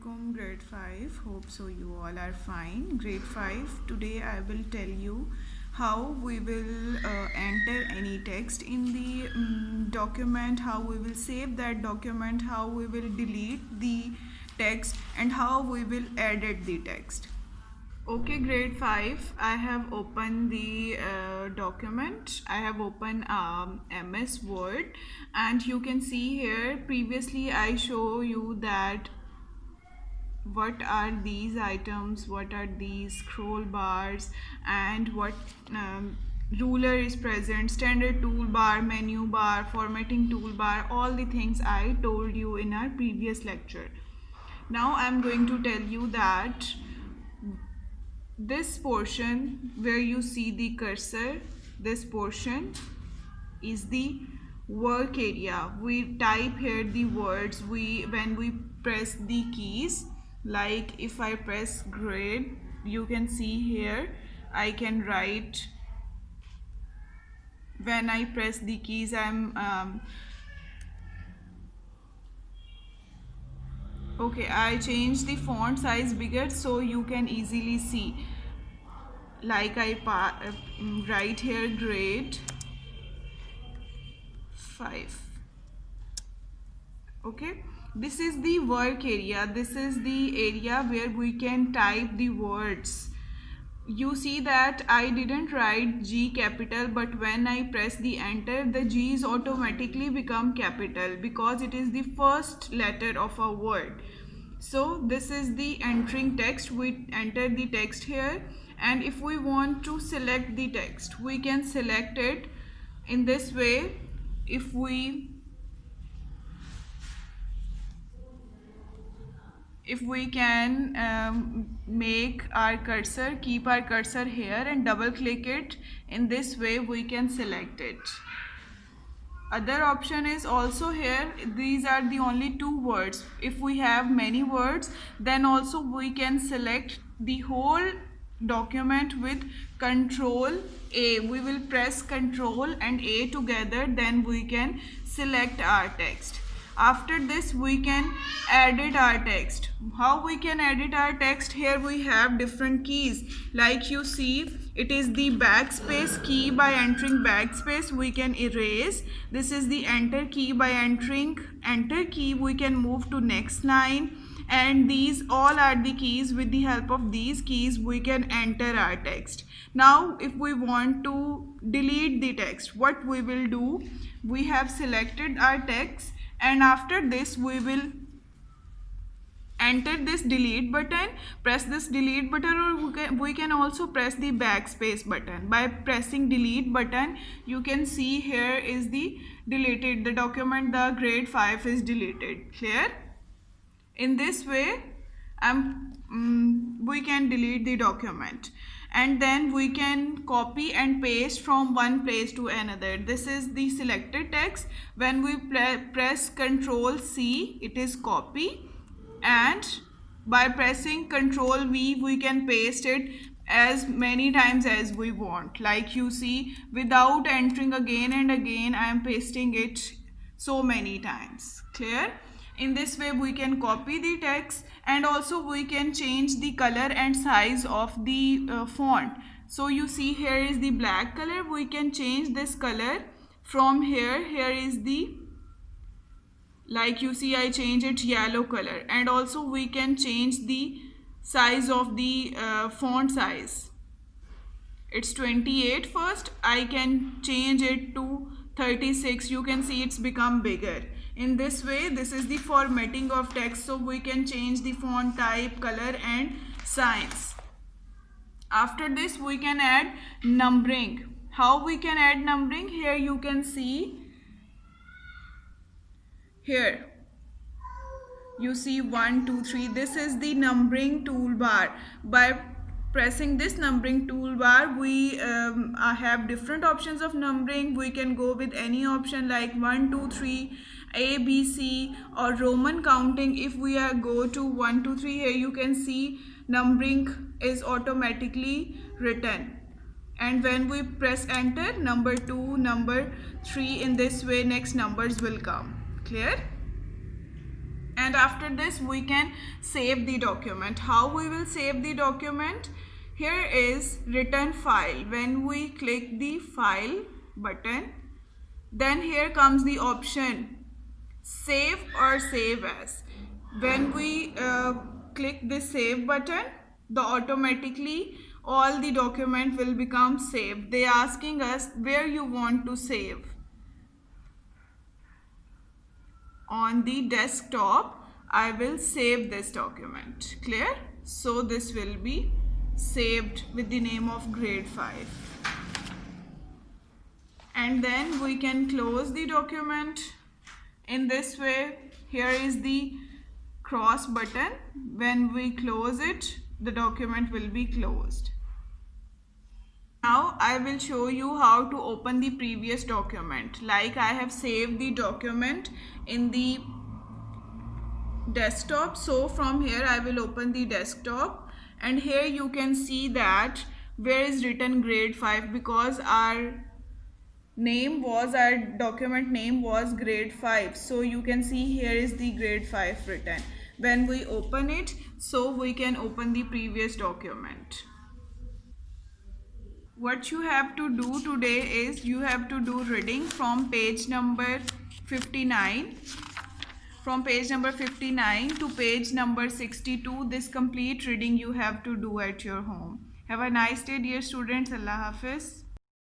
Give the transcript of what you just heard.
Assalamualaikum grade 5. Hope so you all are fine. Grade 5. Today I will tell you how we will enter any text in the document, how we will save that document, how we will delete the text, and how we will edit the text. Okay, grade 5, I have opened the document. I have opened MS Word, and you can see here previously I show you that what are these items, what are these scroll bars, and what ruler is present, standard toolbar, menu bar, formatting toolbar, all the things I told you in our previous lecture. Now I am going to tell you that this portion where you see the cursor, this portion is the work area. We type here the words when we press the keys. Like if I press grade, you can see here I can write. When I press the keys, okay, I change the font size bigger so you can easily see. Like I write here grade 5. Okay, this is the work area. This is the area where we can type the words. You see that I didn't write G capital, but when I press the enter, the G's automatically become capital because it is the first letter of a word. So this is the entering text. We enter the text here, and if we want to select the text, we can select it in this way. If we can make our cursor, keep our cursor here and double click it, in this way we can select it. Other option is also here. These are the only two words. If we have many words, then also we can select the whole document with Control A. We will press Control and A together, then we can select our text. After this we can edit our text. How we can edit our text? Here we have different keys. Like you see, it is the backspace key. By entering backspace we can erase. This is the enter key. By entering enter key we can move to next line, and these all are the keys. With the help of these keys we can enter our text. Now if we want to delete the text, what we will do? We have selected our text, and after this we will enter this delete button, press this delete button, or we can also press the backspace button. By pressing delete button, you can see here is the deleted, the document, the grade 5 is deleted. Clear? In this way we can delete the document, and then we can copy and paste from one place to another. This is the selected text. When we press Ctrl C, it is copy, and by pressing Ctrl V we can paste it as many times as we want. Like you see, without entering again and again, I am pasting it so many times. Clear? In this way we can copy the text, and also we can change the color and size of the font. So you see here is the black color. We can change this color from here. Here is the, like you see, I change it yellow color, and also we can change the size of the font size. It's 28 first. I can change it to 36. You can see it's become bigger. In this way, this is the formatting of text, so we can change the font type, color and size. After this we can add numbering. How we can add numbering? Here you can see, here you see 1 2 3. This is the numbering toolbar. By pressing this numbering toolbar, we have different options of numbering. We can go with any option like 1 2 3, A B C, or Roman counting. If we go to 1 2 3, here you can see numbering is automatically written, and when we press enter, number 2, number 3, in this way next numbers will come. Clear? In this way we can add numbering. How we can add numbering? Here you can see numbering toolbar. By pressing this numbering toolbar, we have different options of numbering. We can go with any option like 1 2 3, A B C, or Roman counting. If we go to 1 2 3, here you can see numbering is automatically written, and when we press enter, number 2, number 3, in this way next numbers will come. Clear? And after this we can save the document. How we will save the document? Here is written file. When we click the file button, then here comes the option save or save as. When we click the save button, the automatically all the document will become saved. They are asking us where you want to save. On the desktop, I will save this document. Clear? So this will be saved with the name of grade 5. And then we can close the document in this way. Here is the cross button. When we close it, the document will be closed. Now I will show you how to open the previous document. Like I have saved the document in the desktop. So from here I will open the desktop, and here you can see that where is written grade 5, because our document name was grade 5. So you can see here is the grade 5 written. When we open it, so we can open the previous document. What you have to do today is you have to do reading from page number 59. From page number 59 to page number 62. This complete reading you have to do at your home. Have a nice day, dear students. Allah Hafiz.